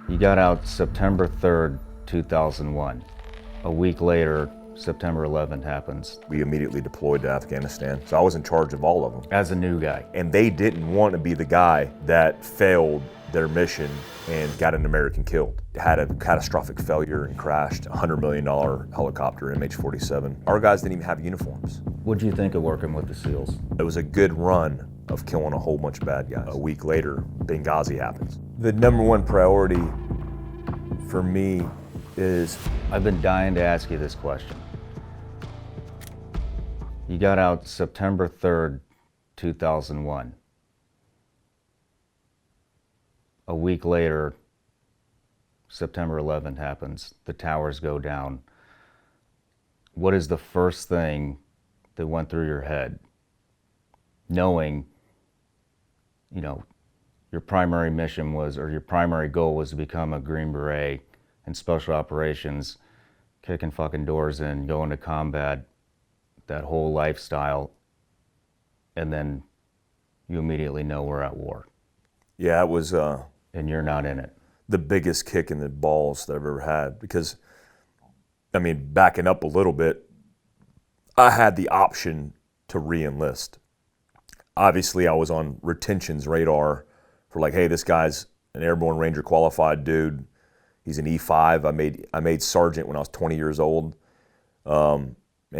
You got out September 3rd, 2001. A week later, September 11th happens. We immediately deployed to Afghanistan, so I was in charge of all of them. As a new guy. And they didn't want to be the guy that failed their mission and got an American killed. Had a catastrophic failure and crashed a $100 million helicopter, MH-47. Our guys didn't even have uniforms. What'd you think of working with the SEALs? It was a good run of killing a whole bunch of bad guys. A week later, Benghazi happens. The number one priority for me is... I've been dying to ask you this question. You got out September 3rd, 2001. A week later, September 11th happens. The towers go down. What is the first thing that went through your head, knowing, you know, your primary mission was, or your primary goal was to become a Green Beret in special operations, kicking fucking doors in, going to combat, that whole lifestyle, and then you immediately know we're at war. Yeah, it was... and you're not in it. The biggest kick in the balls that I've ever had, because, I mean, backing up a little bit, I had the option to re-enlist. Obviously, I was on retention's radar for like, hey, this guy's an airborne ranger qualified dude. He's an E5. I made sergeant when I was 20 years old. And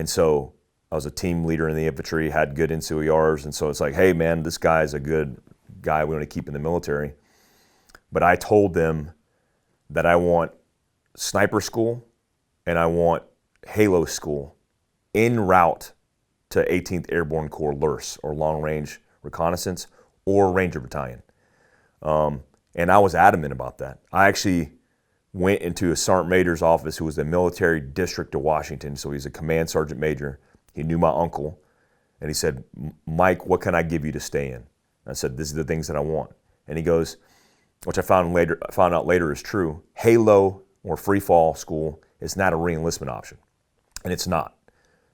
so I was a team leader in the infantry, had good NCOERs. And so it's like, hey, man, this guy's a good guy we want to keep in the military. But I told them that I want sniper school and I want Halo school en route to 18th Airborne Corps LRS, or Long Range Reconnaissance, or Ranger Battalion. And I was adamant about that. I actually went into a sergeant major's office who was the military district of Washington, so he's a command sergeant major. He knew my uncle, and he said, Mike, what can I give you to stay in? And I said, these are the things that I want. And he goes, which I found out later is true, Halo or free fall school is not a re-enlistment option, and it's not.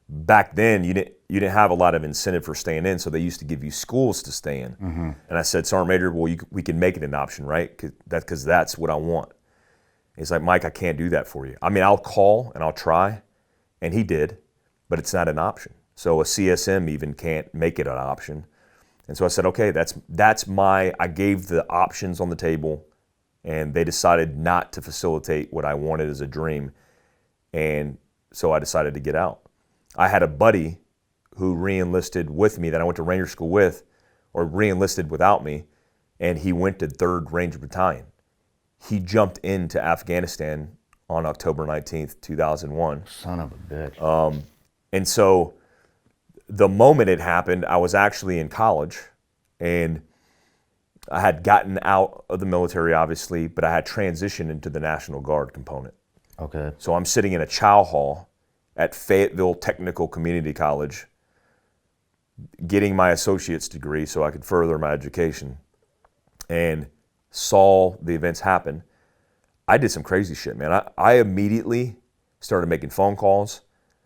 Back then, you didn't have a lot of incentive for staying in, so they used to give you schools to stay in. Mm-hmm. And I said, Sergeant Major, well, we can make it an option, right? Because that's what I want. He's like, Mike, I can't do that for you. I mean, I'll call and I'll try, and he did, but it's not an option. So a CSM even can't make it an option. And so I said, okay, I gave the options on the table, and they decided not to facilitate what I wanted as a dream. And so I decided to get out. I had a buddy who re-enlisted with me that I went to Ranger School with, or re-enlisted without me, and he went to 3rd Ranger Battalion. He jumped into Afghanistan on October 19th, 2001. Son of a bitch. And so the moment it happened, I was actually in college, and I had gotten out of the military, obviously, but I had transitioned into the National Guard component. Okay. So I'm sitting in a chow hall at Fayetteville Technical Community College, getting my associate's degree so I could further my education, and saw the events happen. I did some crazy shit, man. I immediately started making phone calls.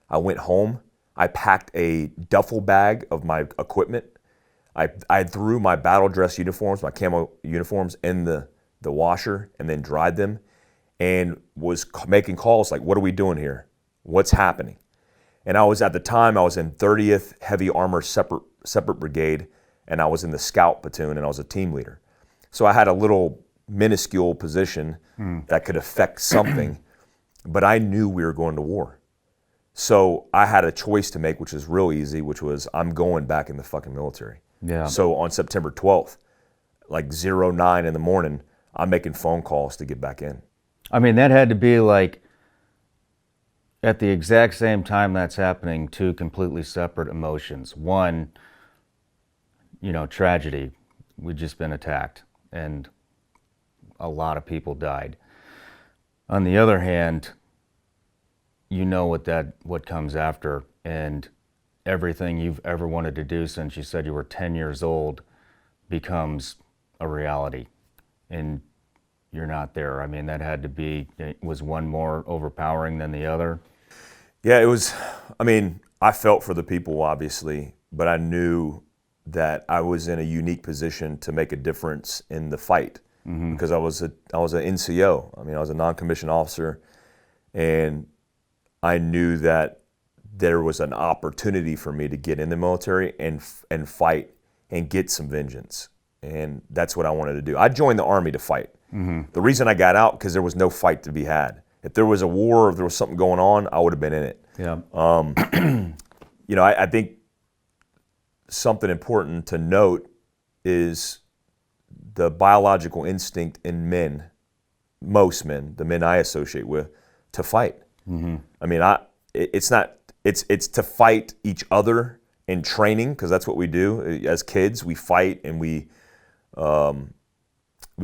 I went home. I packed a duffel bag of my equipment. I threw my battle dress uniforms, my camo uniforms, in the washer and then dried them, and was making calls like, what are we doing here? What's happening? And at the time I was in 30th Heavy Armor Separate Brigade, and I was in the Scout Platoon, and I was a team leader. So I had a little minuscule position that could affect something, but I knew we were going to war. So I had a choice to make, which was real easy, which was I'm going back in the fucking military. Yeah. So on September 12th, like 09 in the morning, I'm making phone calls to get back in. I mean, that had to be like, at the exact same time that's happening, two completely separate emotions. One, tragedy. We'd just been attacked, and a lot of people died. On the other hand, what comes after, and everything you've ever wanted to do since you said you were 10 years old becomes a reality, and you're not there. I mean, that had to be, was one more overpowering than the other? Yeah, it was. I mean, I felt for the people, obviously, but I knew that I was in a unique position to make a difference in the fight. because I was an NCO. I mean, I was a non-commissioned officer, and I knew that there was an opportunity for me to get in the military and fight and get some vengeance. And that's what I wanted to do. I joined the Army to fight. The reason I got out, because there was no fight to be had. If there was a war, if there was something going on, I would have been in it. Yeah. You know, I think something important to note is the biological instinct in men, most men, the men I associate with, to fight. I mean, it's to fight each other in training, because that's what we do. As kids, we fight, and we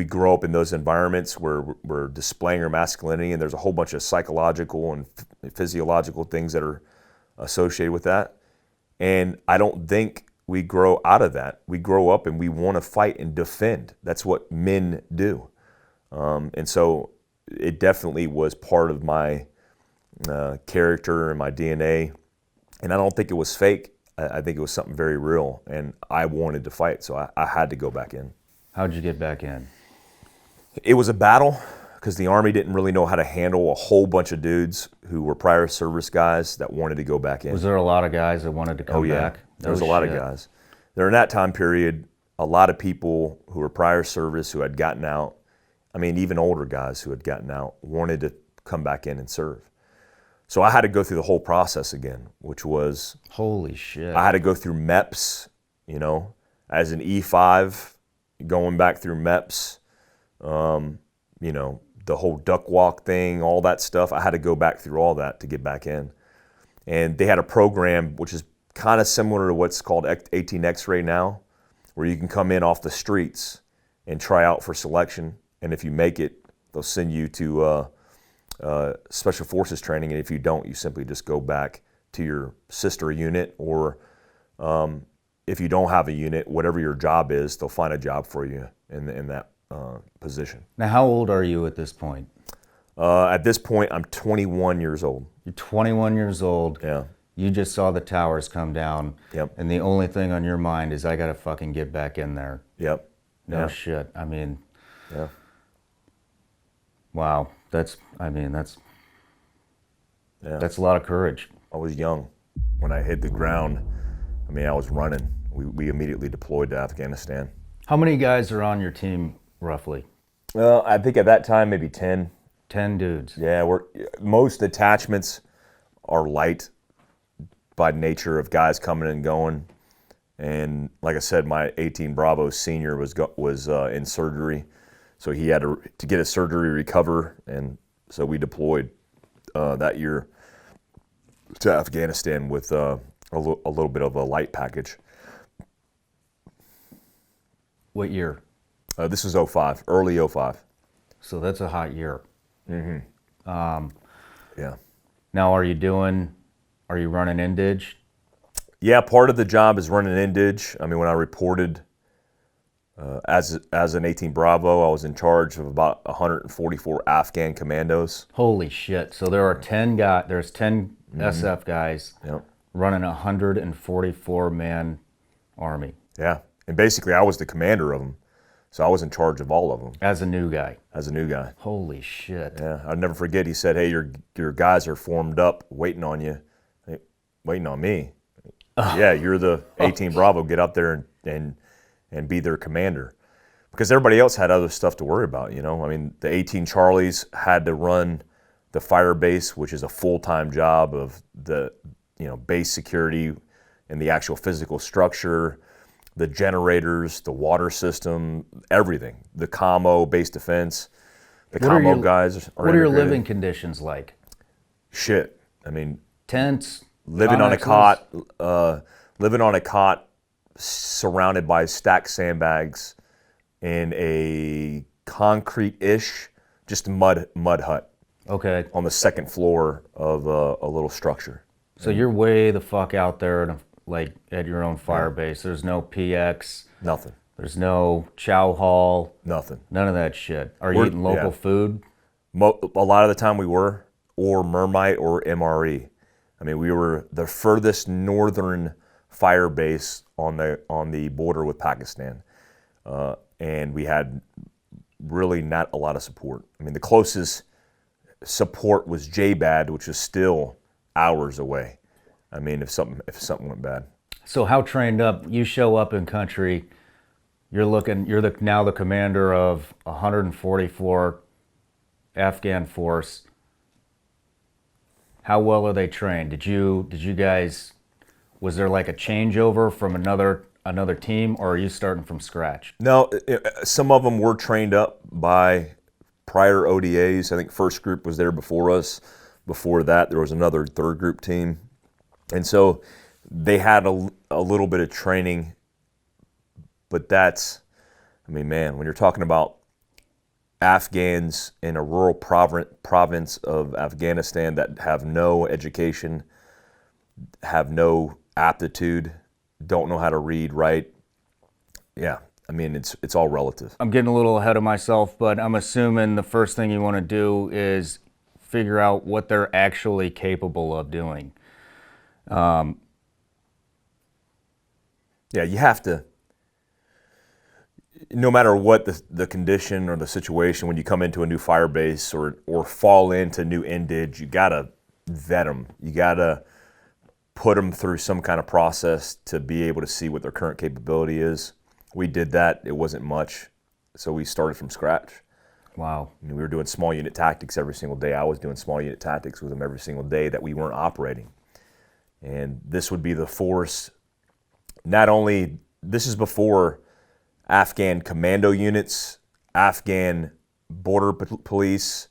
grow up in those environments where we're displaying our masculinity, and there's a whole bunch of psychological and physiological things that are associated with that. And I don't think we grow out of that. We grow up and we want to fight and defend. That's what men do. And so it definitely was part of my character and my DNA. And I don't think it was fake. I think it was something very real. And I wanted to fight, so I had to go back in. How'd you get back in? It was a battle, because the Army didn't really know how to handle a whole bunch of dudes who were prior service guys that wanted to go back in. Was there a lot of guys that wanted to come back? There was a lot of guys. During that time period, a lot of people who were prior service who had gotten out, I mean, even older guys who had gotten out, wanted to come back in and serve. So I had to go through the whole process again, which was... Holy shit. I had to go through MEPS, you know, as an E5, going back through MEPS, you know, the whole duck walk thing, all that stuff. I had to go back through all that to get back in. And they had a program which is kind of similar to what's called 18 X-ray now, where you can come in off the streets and try out for selection. And if you make it, they'll send you to special forces training. And if you don't, you simply just go back to your sister unit, or if you don't have a unit, whatever your job is, they'll find a job for you in that position. Now, how old are you at this point? At this point, I'm 21 years old. You're 21 years old. Yeah. You just saw the towers come down. Yep. And the only thing on your mind is, I got to fucking get back in there. Yep. No shit. I mean, yeah. Wow. That's a lot of courage. I was young when I hit the ground. I mean, I was running. We immediately deployed to Afghanistan. How many guys are on your team, roughly? Well, I think at that time, maybe 10. 10 dudes. Yeah, most detachments are light by nature of guys coming and going. And like I said, my 18 Bravo senior was in surgery, so he had to get his surgery recover, and so we deployed that year to Afghanistan with a little bit of a light package. What year? This was 05, early 05. So that's a hot year. Yeah. Now, are you running indige? Yeah, part of the job is running indige. I mean, when I reported as an 18 Bravo, I was in charge of about 144 Afghan commandos. Holy shit. So there are 10 SF guys running a 144-man army. Yeah, and basically I was the commander of them, so I was in charge of all of them. As a new guy? As a new guy. Holy shit. Yeah, I'll never forget, he said, hey, your guys are formed up, waiting on you. Hey, waiting on me? Yeah, you're the 18 Bravo, get up there and be their commander. Because everybody else had other stuff to worry about, you know? I mean, the 18 Charlies had to run the fire base, which is a full-time job of the, base security and the actual physical structure, the generators, the water system, everything. The commo, base defense. The commo guys are What are your living conditions like? Shit. I mean, tents, living on a cot, surrounded by stacked sandbags in a concrete-ish, just mud hut. Okay. On the second floor of a little structure. So you're way the fuck out there, at your own fire base. There's no PX. Nothing. There's no chow hall. Nothing. None of that shit. Are you eating local food? A lot of the time we were, or Mermite or MRE. I mean, we were the furthest northern fire base on the border with Pakistan, and we had really not a lot of support. I mean, the closest support was JBAD, which was still hours away. I mean, if something went bad. So how trained up? You show up in country. You're now the commander of 144 Afghan force. How well are they trained? Did you guys? Was there like a changeover from another team, or are you starting from scratch? No, some of them were trained up by prior ODAs. I think first group was there before us. Before that, there was another third group team. And so they had a little bit of training. But that's, I mean, man, when you're talking about Afghans in a rural province of Afghanistan that have no education, have no aptitude, don't know how to read, write. Yeah, I mean, it's all relative. I'm getting a little ahead of myself, but I'm assuming the first thing you want to do is figure out what they're actually capable of doing. Yeah, you have to, no matter what the condition or the situation, when you come into a new fire base or fall into new indige, you got to vet them. You got to put them through some kind of process to be able to see what their current capability is. We did that. It wasn't much, so we started from scratch. Wow. I mean, we were doing small unit tactics every single day. I was doing small unit tactics with them every single day that we weren't operating. And this would be the force. Not only, this is before Afghan commando units, Afghan border police,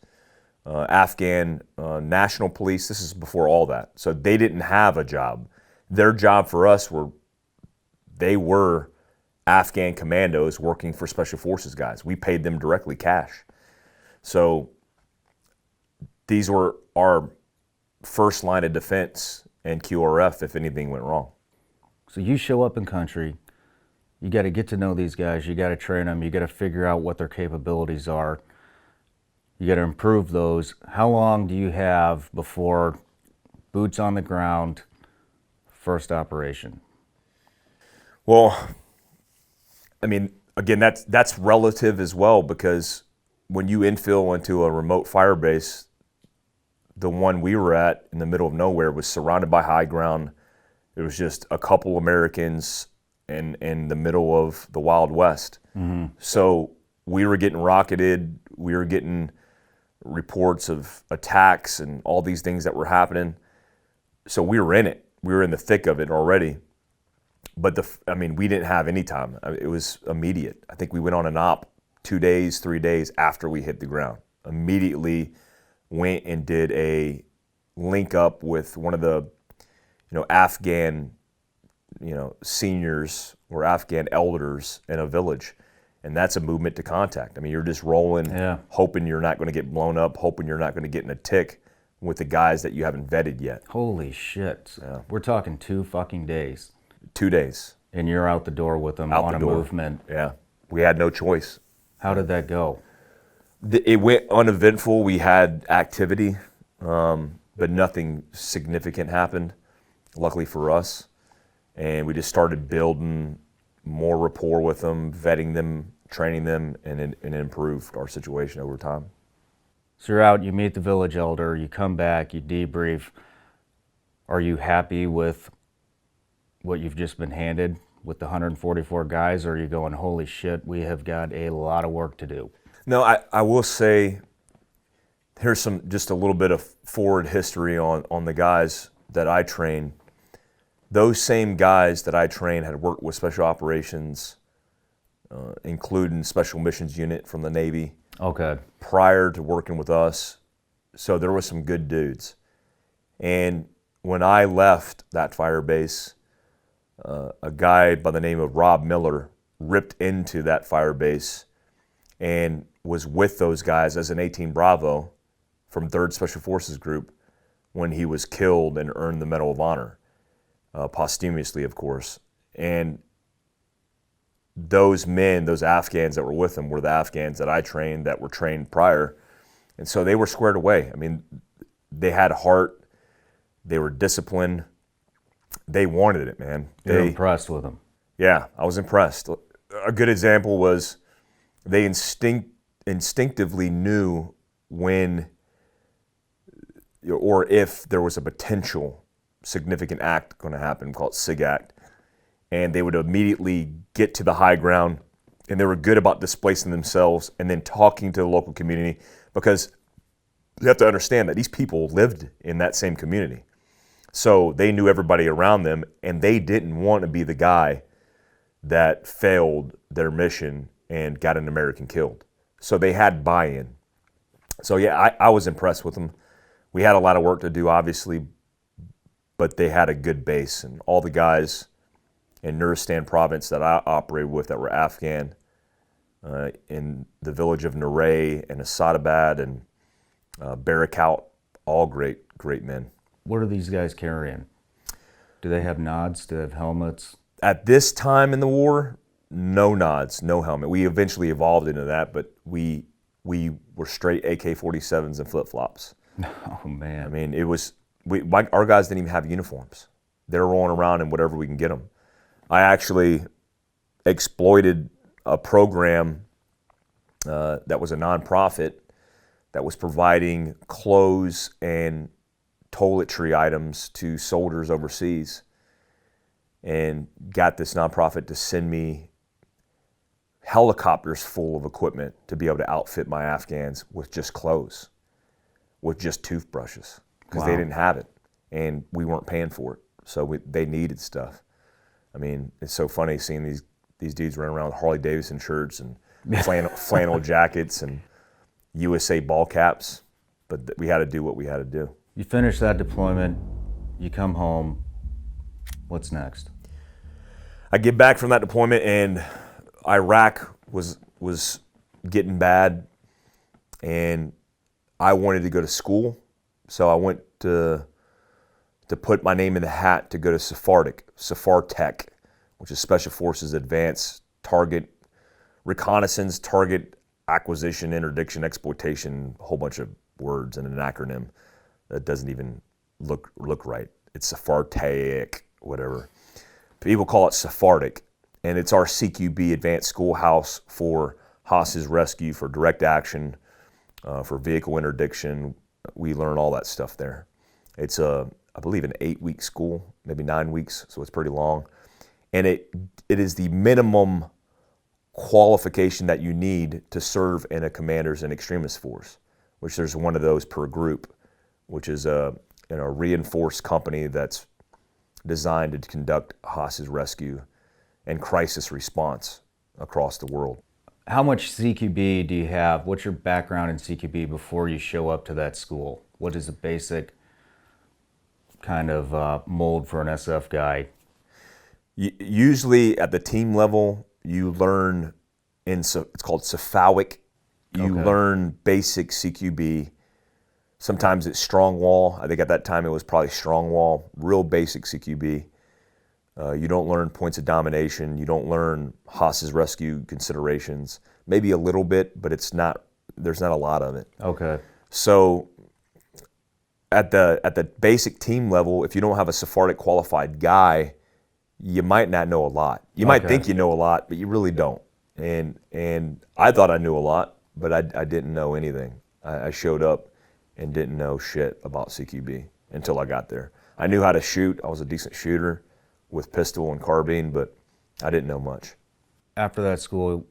Afghan national police. This is before all that. So they didn't have a job. Their job for us they were Afghan commandos working for special forces guys. We paid them directly cash. So these were our first line of defense and QRF if anything went wrong. So you show up in country, you got to get to know these guys, you got to train them, you got to figure out what their capabilities are, you got to improve those. How long do you have before boots on the ground, first operation? Well, I mean, again, that's relative as well, because when you infill into a remote fire base, the one we were at in the middle of nowhere was surrounded by high ground. It was just a couple Americans in the middle of the Wild West. Mm-hmm. So we were getting rocketed. We were getting reports of attacks and all these things that were happening. So we were in it. We were in the thick of it already. But we didn't have any time. It was immediate. I think we went on an op 2 days, 3 days after we hit the ground. Immediately went and did a link up with one of the, Afghan, seniors or Afghan elders in a village. And that's a movement to contact. I mean, you're just rolling, hoping you're not going to get blown up, hoping you're not going to get in a tick with the guys that you haven't vetted yet. Holy shit. Yeah. We're talking 2 fucking days. 2 days. And you're out the door with them on a movement. Yeah. We had no choice. How did that go? It went uneventful. We had activity, but nothing significant happened, luckily for us. And we just started building more rapport with them, vetting them, training them, and it improved our situation over time. So you're out, you meet the village elder, you come back, you debrief. Are you happy with what you've just been handed with the 144 guys, or are you going, holy shit, we have got a lot of work to do? No, I will say, here's just a little bit of forward history on the guys that I trained. Those same guys that I trained had worked with special operations, including Special Missions Unit from the Navy. Okay. Prior to working with us. So there was some good dudes. And when I left that fire base, a guy by the name of Rob Miller ripped into that fire base and was with those guys as an 18 Bravo from 3rd Special Forces Group when he was killed and earned the Medal of Honor, posthumously, of course. And those men, those Afghans that were with him, were the Afghans that I trained, that were trained prior. And so they were squared away. I mean, they had heart. They were disciplined. They wanted it, man. You're impressed with them. Yeah, I was impressed. A good example was they instinctively knew when or if there was a potential significant act going to happen, called SIG Act, and they would immediately get to the high ground, and they were good about displacing themselves and then talking to the local community, because you have to understand that these people lived in that same community. So they knew everybody around them, and they didn't want to be the guy that failed their mission and got an American killed. So they had buy-in. So yeah, I was impressed with them. We had a lot of work to do, obviously, but they had a good base. And all the guys in Nuristan province that I operated with that were Afghan, in the village of Nuray and Asadabad and Barakout, all great men. What are these guys carrying? Do they have nods? Do they have helmets? At this time in the war, no nods, no helmet. We eventually evolved into that, but we were straight AK-47s and flip-flops. Oh, man. I mean, it was, our guys didn't even have uniforms. They were rolling around in whatever we can get them. I actually exploited a program that was a nonprofit that was providing clothes and toiletry items to soldiers overseas, and got this nonprofit to send me helicopters full of equipment to be able to outfit my Afghans with just clothes, with just toothbrushes, because they didn't have it, and we weren't paying for it, so they needed stuff. I mean, it's so funny seeing these dudes running around with Harley Davidson shirts and flannel jackets and USA ball caps, but we had to do what we had to do. You finish that deployment, you come home, what's next? I get back from that deployment, and Iraq was getting bad, and I wanted to go to school, so I went to put my name in the hat to go to Spartic, which is Special Forces Advanced Target Reconnaissance, Target Acquisition, Interdiction, Exploitation, a whole bunch of words and an acronym that doesn't even look right. It's Spartic, whatever. People call it Spartic, and it's our CQB Advanced Schoolhouse for hostage rescue, for direct action, for vehicle interdiction. We learn all that stuff there. It's I believe an 8-week school, maybe 9 weeks, so it's pretty long. And it is the minimum qualification that you need to serve in a commanders and extremist force, which there's one of those per group, which is a reinforced company that's designed to conduct hostage rescue and crisis response across the world. How much CQB do you have? What's your background in CQB before you show up to that school? What is a basic kind of mold for an SF guy? Usually at the team level, you learn it's called Cephalic. You learn basic CQB. Sometimes it's strong wall. I think at that time it was probably strong wall, real basic CQB. You don't learn points of domination. You don't learn hostage rescue considerations. Maybe a little bit, but there's not a lot of it. Okay. So at the basic team level, if you don't have a Sephardic qualified guy, you might not know a lot. You might think you know a lot, but you really don't. And I thought I knew a lot, but I didn't know anything. I showed up and didn't know shit about CQB until I got there. I knew how to shoot. I was a decent shooter with pistol and carbine, but I didn't know much. After that school,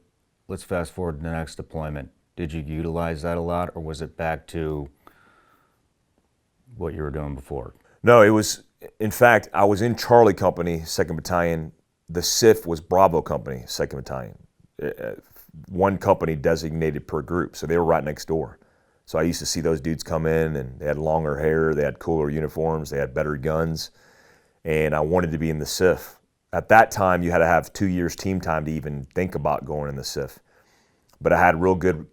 let's fast forward to the next deployment. Did you utilize that a lot, or was it back to what you were doing before? No, it was, in fact, I was in Charlie Company, 2nd Battalion. The SIF was Bravo Company, 2nd Battalion. One company designated per group, so they were right next door. So I used to see those dudes come in, and they had longer hair, they had cooler uniforms, they had better guns, and I wanted to be in the SIF. At that time, you had to have 2 years team time to even think about going in the SIF. But I had real good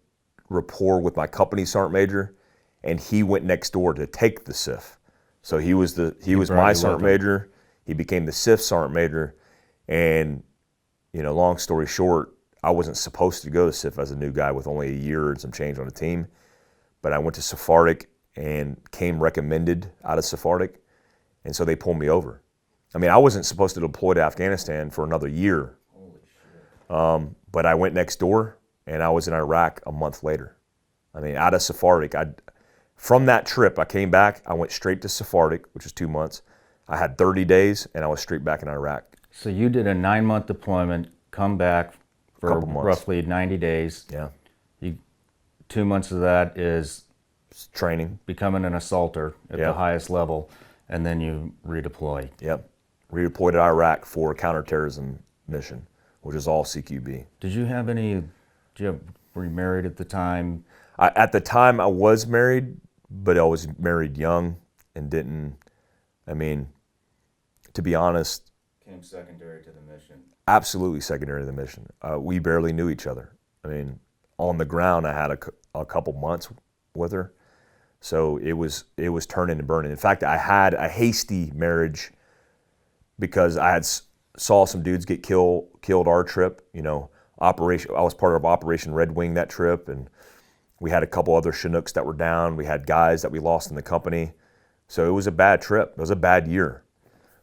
rapport with my company sergeant major, and he went next door to take the SIF. So he was my sergeant major. He became the SIF sergeant major, and long story short, I wasn't supposed to go to SIF as a new guy with only a year and some change on the team, but I went to Sephardic and came recommended out of Sephardic, and so they pulled me over. I mean, I wasn't supposed to deploy to Afghanistan for another year. Holy shit. But I went next door, and I was in Iraq a month later. I mean, out of Spartic, from that trip, I came back, I went straight to Spartic, which is 2 months. I had 30 days, and I was straight back in Iraq. So you did a 9-month deployment, come back for Couple months. roughly 90 days. Yeah. 2 months of that is Training. becoming an assaulter at Yeah. the highest level, and then you redeploy. Yep. Redeployed to Iraq for a counterterrorism mission, which is all CQB. Were you married at the time? At the time, I was married, but I was married young and didn't, I mean, to be honest, Came secondary to the mission. absolutely secondary to the mission. We barely knew each other. I mean, on the ground, I had a couple months with her, so it was turning and burning. In fact, I had a hasty marriage because I saw some dudes get killed our trip. You know, I was part of Operation Red Wing that trip, and we had a couple other Chinooks that were down. We had guys that we lost in the company, so it was a bad trip. It was a bad year.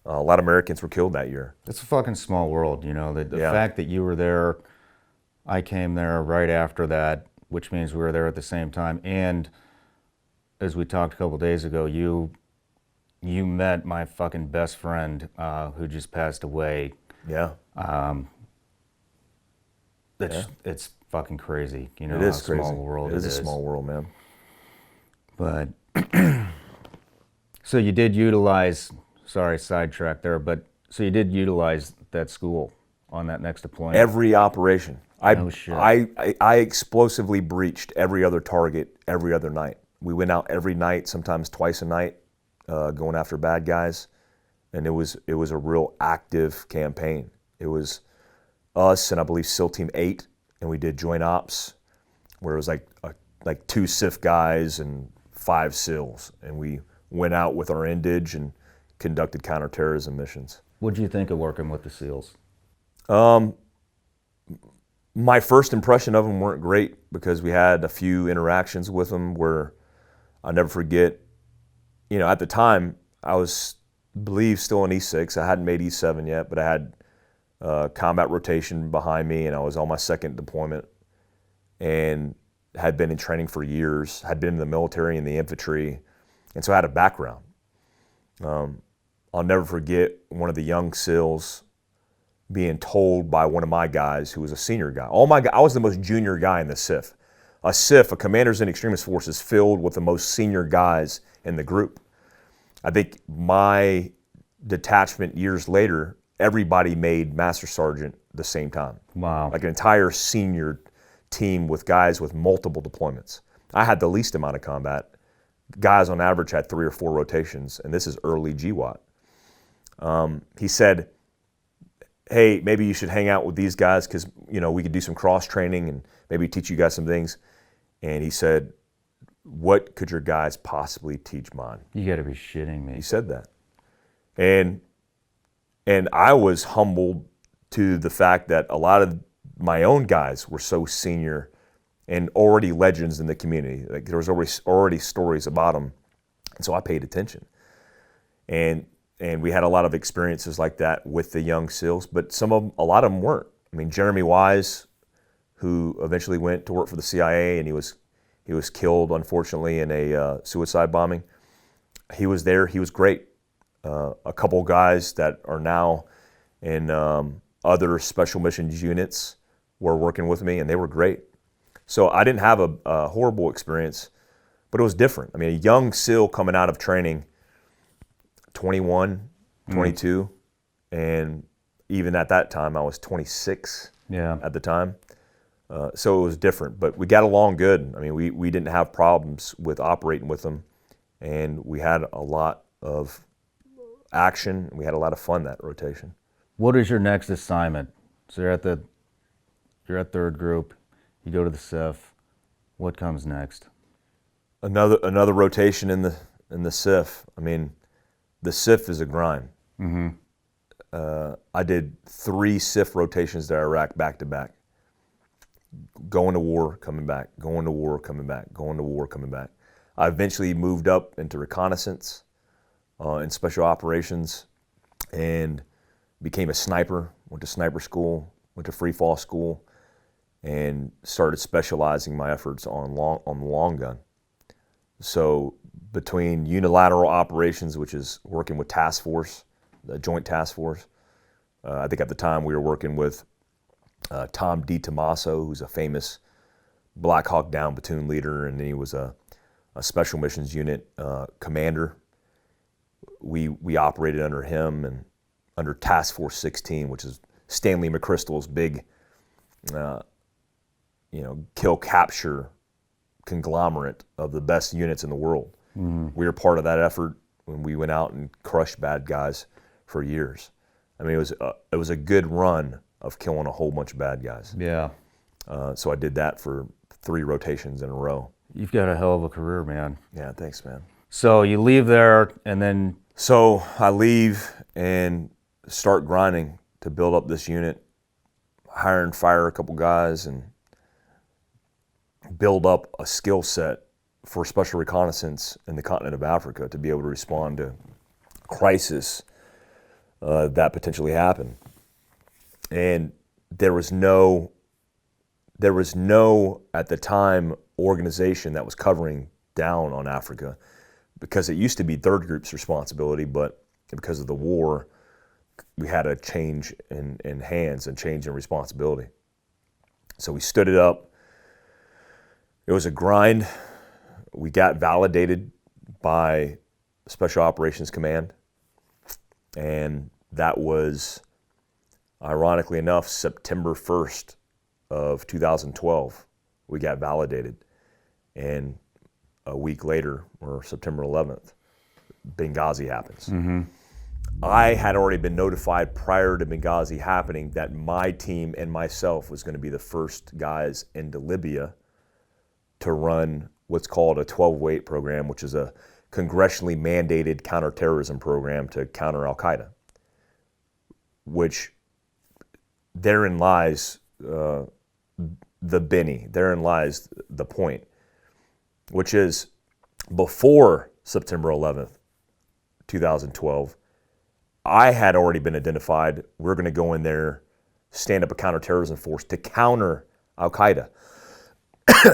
A lot of Americans were killed that year. It's a fucking small world, you know. The Yeah. fact that you were there, I came there right after that, which means we were there at the same time. And as we talked a couple days ago, you met my fucking best friend who just passed away. Yeah, It's fucking crazy, you know. it is how crazy. Small world It is a small world, man. But so you did utilize. Sorry, sidetrack there, but so you did utilize that school on that next deployment. Every operation. No shit. I explosively breached every other target every other night. We went out every night, sometimes twice a night, going after bad guys, and it was a real active campaign. It was us and I believe SEAL Team 8, and we did joint ops, where it was like 2 SIF guys and 5 SEALs, and we went out with our indige and conducted counterterrorism missions. What did you think of working with the SEALs? My first impression of them weren't great because we had a few interactions with them where I'll never forget, you know, at the time I was, believe, still in E6. I hadn't made E7 yet, but I had combat rotation behind me, and I was on my second deployment and had been in training for years, had been in the military and the infantry, and so I had a background. I'll never forget one of the young SEALs being told by one of my guys who was a senior guy. I was the most junior guy in the SIF. A SIF, a Commanders and Extremist Forces, filled with the most senior guys in the group. I think my detachment years later, everybody made Master Sergeant the same time. Wow. Like an entire senior team with guys with multiple deployments. I had the least amount of combat. Guys on average had 3 or 4 rotations, and this is early GWAT. He said, hey, maybe you should hang out with these guys because, you know, we could do some cross training and maybe teach you guys some things. And he said, what could your guys possibly teach mine? You got to be shitting me. He said that. And I was humbled to the fact that a lot of my own guys were so senior and already legends in the community. Like there was already stories about them. And so I paid attention. And we had a lot of experiences like that with the young SEALs, but a lot of them weren't. I mean, Jeremy Wise, who eventually went to work for the CIA, and he was killed, unfortunately, in a suicide bombing. He was there. He was great. A couple guys that are now in other special missions units were working with me, and they were great. So I didn't have a horrible experience, but it was different. I mean, a young SEAL coming out of training, 21, 22, and even at that time I was 26 at the time. So it was different, but we got along good. I mean, we didn't have problems with operating with them, and we had a lot of action. We had a lot of fun that rotation. What is your next assignment? So you're at third group, you go to the SIF. What comes next? Another rotation in the SIF. I mean, the SIF is a grind. Mm-hmm. I did 3 SIF rotations to Iraq back to back. Going to war, coming back, going to war, coming back, going to war, coming back. I eventually moved up into reconnaissance and special operations and became a sniper, went to sniper school, went to free fall school, and started specializing my efforts on the long gun. So between unilateral operations, which is working with task force, the joint task force, I think at the time we were working with Tom DiTomaso, who's a famous Black Hawk Down platoon leader, and he was a special missions unit commander. We operated under him and under Task Force 16, which is Stanley McChrystal's big, kill capture conglomerate of the best units in the world. Mm-hmm. We were part of that effort when we went out and crushed bad guys for years. I mean, it was a good run of killing a whole bunch of bad guys. Yeah. So I did that for 3 rotations in a row. You've got a hell of a career, man. Yeah, thanks, man. So you leave there, and then... So I leave and start grinding to build up this unit, hire and fire a couple guys, and build up a skill set for special reconnaissance in the continent of Africa to be able to respond to crisis that potentially happened. And there was no, at the time, organization that was covering down on Africa, because it used to be third group's responsibility, but because of the war, we had a change in hands and change in responsibility. So we stood it up. It was a grind. We got validated by Special Operations Command, and that was, ironically enough, September 1st of 2012. We got validated, and a week later, or September 11th, Benghazi happens. Mm-hmm. I had already been notified prior to Benghazi happening that my team and myself was going to be the first guys into Libya to run what's called a 12-weight program, which is a congressionally mandated counterterrorism program to counter Al-Qaeda, which therein lies the Benny, therein lies the point, which is before September 11th, 2012, I had already been identified. We're going to go in there, stand up a counterterrorism force to counter Al-Qaeda.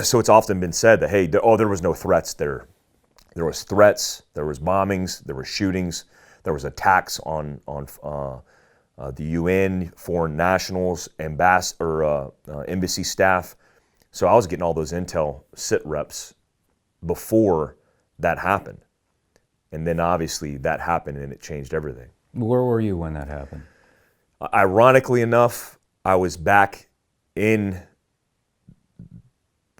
So it's often been said that, hey, there was no threats there. There was threats, there was bombings, there were shootings, there was attacks on the UN, foreign nationals, embassy staff. So I was getting all those intel sit reps before that happened. And then obviously that happened and it changed everything. Where were you when that happened? Ironically enough, I was back in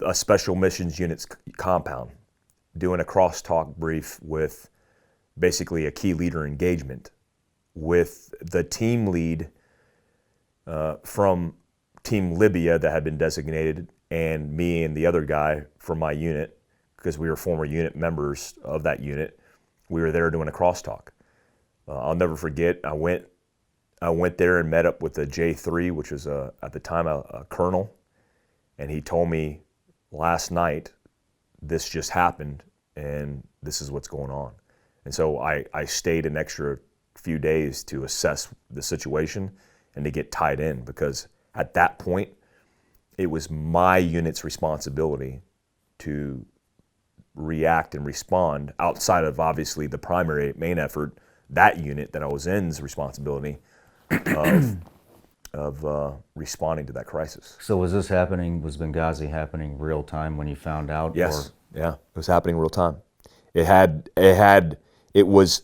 a special missions unit's compound doing a crosstalk brief with basically a key leader engagement with the team lead from Team Libya that had been designated, and me and the other guy from my unit, because we were former unit members of that unit. We were there doing a crosstalk. I'll never forget, I went there and met up with the J3, which was at the time a colonel, and he told me, last night, this just happened, and this is what's going on. And so I stayed an extra few days to assess the situation and to get tied in, because at that point, it was my unit's responsibility to react and respond outside of obviously the primary main effort, that unit that I was in's responsibility of responding to that crisis. So was Benghazi happening real time when you found out? Yes. Yeah, it was happening real time. It was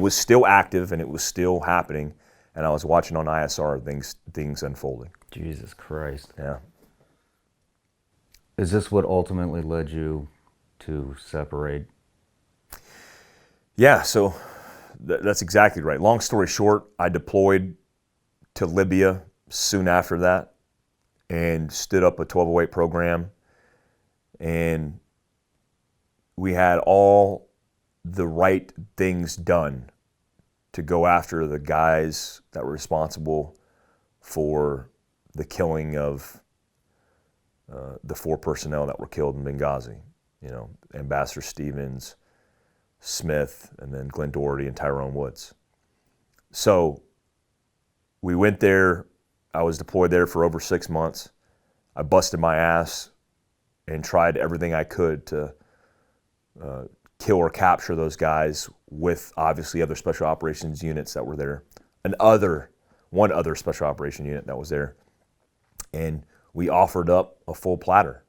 still active and it was still happening, and I was watching on ISR things unfolding. Jesus Christ. Yeah. Is this what ultimately led you to separate? Yeah, so that's exactly right. Long story short, I deployed to Libya soon after that and stood up a 1208 program, and we had all the right things done to go after the guys that were responsible for the killing of the 4 personnel that were killed in Benghazi. You know, Ambassador Stevens, Smith, and then Glenn Doherty and Tyrone Woods. So we went there. I was deployed there for over 6 months. I busted my ass and tried everything I could to kill or capture those guys with obviously other special operations units that were there, one other special operation unit that was there. And we offered up a full platter.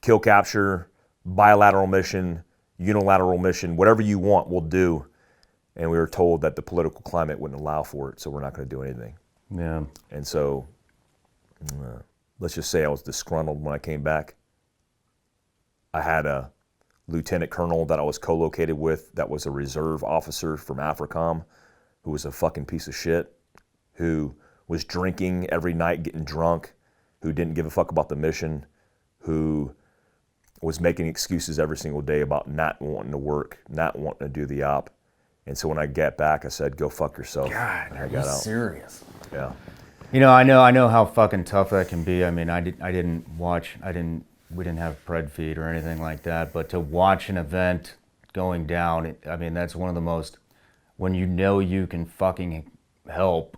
Kill, capture, bilateral mission, unilateral mission, whatever you want, we'll do. And we were told that the political climate wouldn't allow for it, so we're not going to do anything. Yeah. And so, let's just say I was disgruntled when I came back. I had a lieutenant colonel that I was co-located with that was a reserve officer from AFRICOM who was a fucking piece of shit, who was drinking every night, getting drunk, who didn't give a fuck about the mission, who was making excuses every single day about not wanting to work, not wanting to do the op. And so when I get back, I said, go fuck yourself. God, and I are got you out. serious? Yeah. You know, I know how fucking tough that can be. I mean, we didn't have pred feed or anything like that, but to watch an event going down, I mean, that's one of the most, when you know you can fucking help,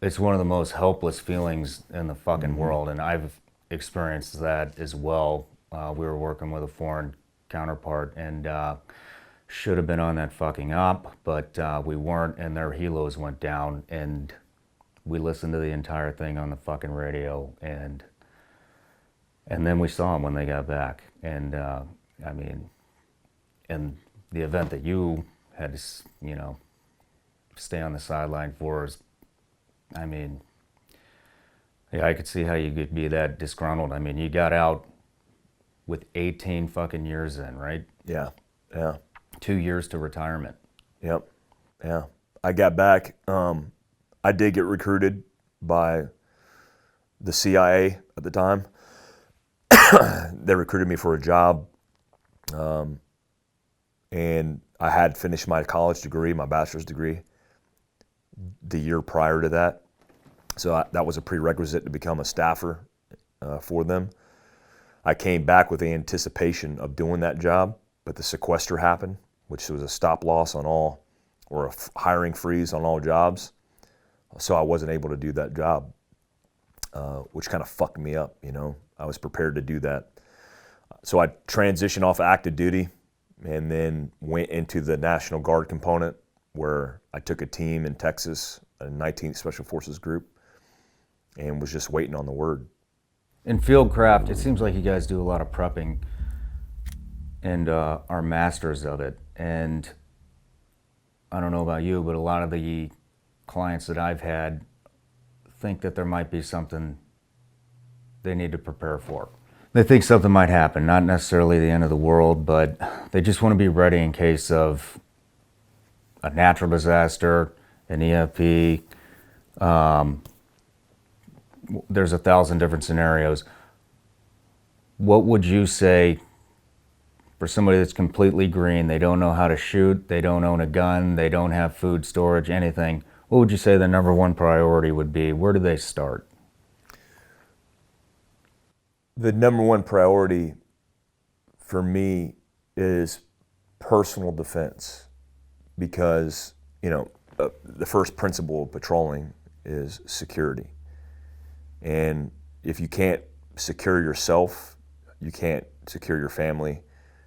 it's one of the most helpless feelings in the fucking world, and I've experienced that as well. We were working with a foreign counterpart, and should have been on that fucking op, but we weren't, and their helos went down, and we listened to the entire thing on the fucking radio, and then we saw them when they got back. And I mean, and the event that you had to, you know, stay on the sideline for is, I mean, yeah, I could see how you could be that disgruntled. I mean, you got out with 18 fucking years in, right? Yeah. Yeah. 2 years to retirement. Yep. Yeah. I got back. I did get recruited by the CIA at the time. They recruited me for a job. And I had finished my college degree, my bachelor's degree, the year prior to that. So that was a prerequisite to become a staffer for them. I came back with the anticipation of doing that job, but the sequester happened, which was a stop loss on all, or a hiring freeze on all jobs. So I wasn't able to do that job, which kind of fucked me up, you know. I was prepared to do that. So I transitioned off active duty and then went into the National Guard component, where I took a team in Texas, a 19th Special Forces group, and was just waiting on the word. In Fieldcraft, it seems like you guys do a lot of prepping and are masters of it. And I don't know about you, but a lot of the clients that I've had think that there might be something they need to prepare for. They think something might happen, not necessarily the end of the world, but they just want to be ready in case of a natural disaster, an EFP. There's 1,000 different scenarios. What would you say for somebody that's completely green, they don't know how to shoot, they don't own a gun, they don't have food storage, anything? What would you say the number one priority would be? Where do they start? The number one priority for me is personal defense, because, you know, the first principle of patrolling is security. And if you can't secure yourself, you can't secure your family,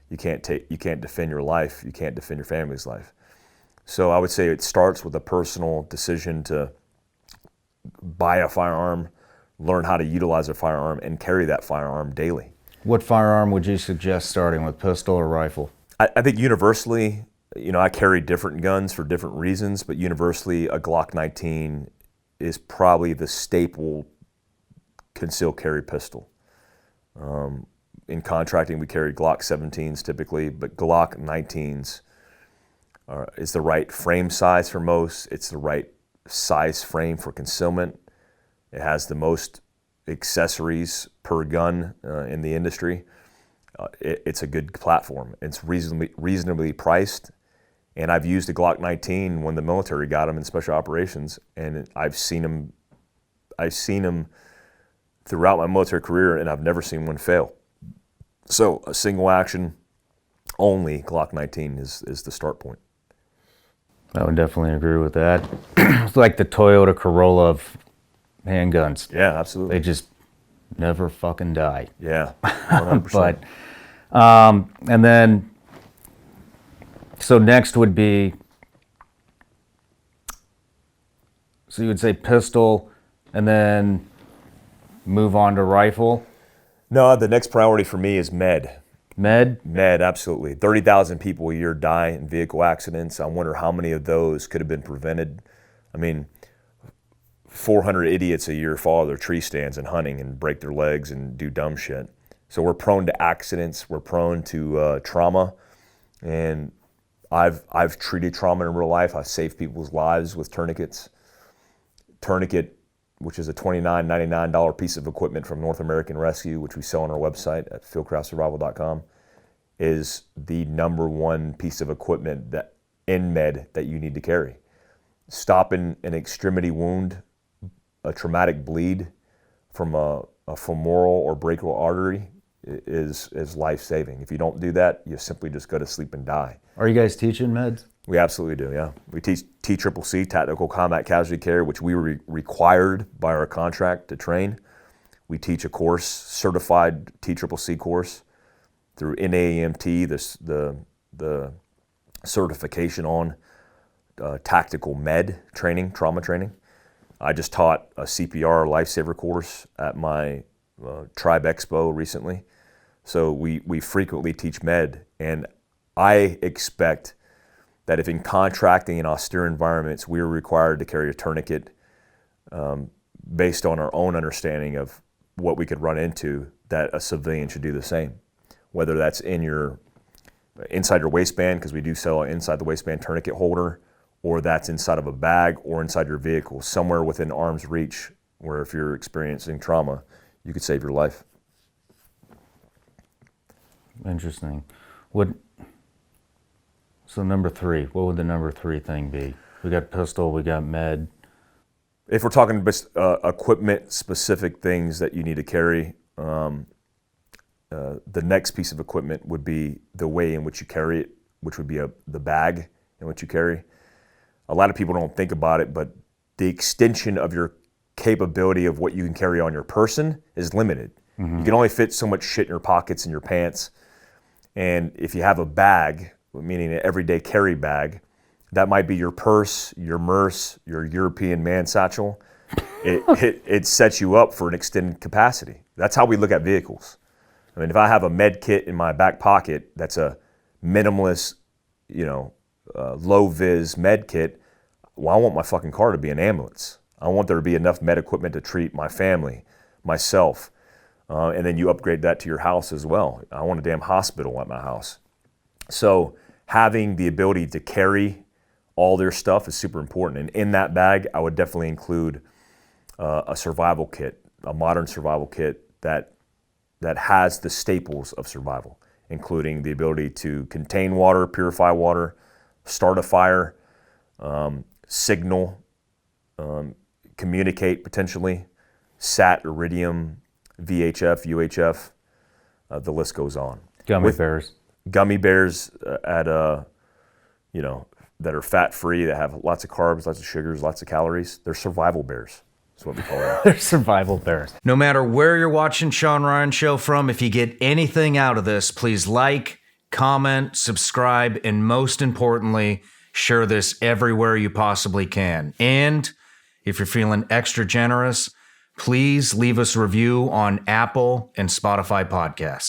you can't defend your life, you can't defend your family's life. So I would say it starts with a personal decision to buy a firearm, learn how to utilize a firearm, and carry that firearm daily. What firearm would you suggest starting with, pistol or rifle? I think universally, you know, I carry different guns for different reasons, but universally a Glock 19 is probably the staple concealed carry pistol. In contracting, we carry Glock 17s typically, but Glock 19s is the right frame size for most. It's the right size frame for concealment. It has the most accessories per gun in the industry. It's a good platform. It's reasonably priced, and I've used a Glock 19 when the military got them in special operations, and I've seen them throughout my military career, and I've never seen one fail. So a single action only Glock 19 is the start point. I would definitely agree with that. It's like the Toyota Corolla of handguns. Yeah, absolutely. never fucking die. Yeah, 100%. But, and then, so next would be, so you would say pistol, and then move on to rifle. No, the next priority for me is med. Med? Med, absolutely. 30,000 people a year die in vehicle accidents. I wonder how many of those could have been prevented. I mean, 400 idiots a year follow their tree stands and hunting and break their legs and do dumb shit. So we're prone to accidents. We're prone to trauma. And I've treated trauma in real life. I've saved people's lives with tourniquets. Tourniquet, which is a $29.99 piece of equipment from North American Rescue, which we sell on our website at fieldcraftsurvival.com, is the number one piece of equipment that in med that you need to carry. Stopping an extremity wound, a traumatic bleed from a femoral or brachial artery is life-saving. If you don't do that, you simply just go to sleep and die. Are you guys teaching meds? We absolutely do, yeah. We teach TCCC, Tactical Combat Casualty Care, which we were required by our contract to train. We teach a course, certified TCCC course through NAEMT, the certification on tactical med training, trauma training. I just taught a CPR lifesaver course at my Tribe Expo recently. So we frequently teach med, and I expect that if in contracting in austere environments, we are required to carry a tourniquet based on our own understanding of what we could run into, that a civilian should do the same. Whether that's inside your waistband, because we do sell an inside the waistband tourniquet holder, or that's inside of a bag or inside your vehicle, somewhere within arm's reach, where if you're experiencing trauma, you could save your life. Interesting. So number 3, what would the number 3 thing be? We got pistol, we got med. If we're talking equipment-specific things that you need to carry, the next piece of equipment would be the way in which you carry it, which would be the bag in which you carry. A lot of people don't think about it, but the extension of your capability of what you can carry on your person is limited. Mm-hmm. You can only fit so much shit in your pockets and your pants. And if you have a bag, meaning an everyday carry bag, that might be your purse, your MERS, your European man satchel. It sets you up for an extended capacity. That's how we look at vehicles. I mean, if I have a med kit in my back pocket, that's a minimalist, low-vis med kit, well, I want my fucking car to be an ambulance. I want there to be enough med equipment to treat my family, myself, and then you upgrade that to your house as well. I want a damn hospital at my house. So having the ability to carry all their stuff is super important. And in that bag, I would definitely include a survival kit, a modern survival kit that has the staples of survival, including the ability to contain water, purify water, start a fire, signal, communicate potentially, SAT, Iridium, VHF, UHF, the list goes on. Gummy bears that are fat-free, that have lots of carbs, lots of sugars, lots of calories. They're survival bears. That's what we call them. They're survival bears. No matter where you're watching Shawn Ryan Show from, if you get anything out of this, please like, comment, subscribe, and most importantly, share this everywhere you possibly can. And if you're feeling extra generous, please leave us a review on Apple and Spotify podcasts.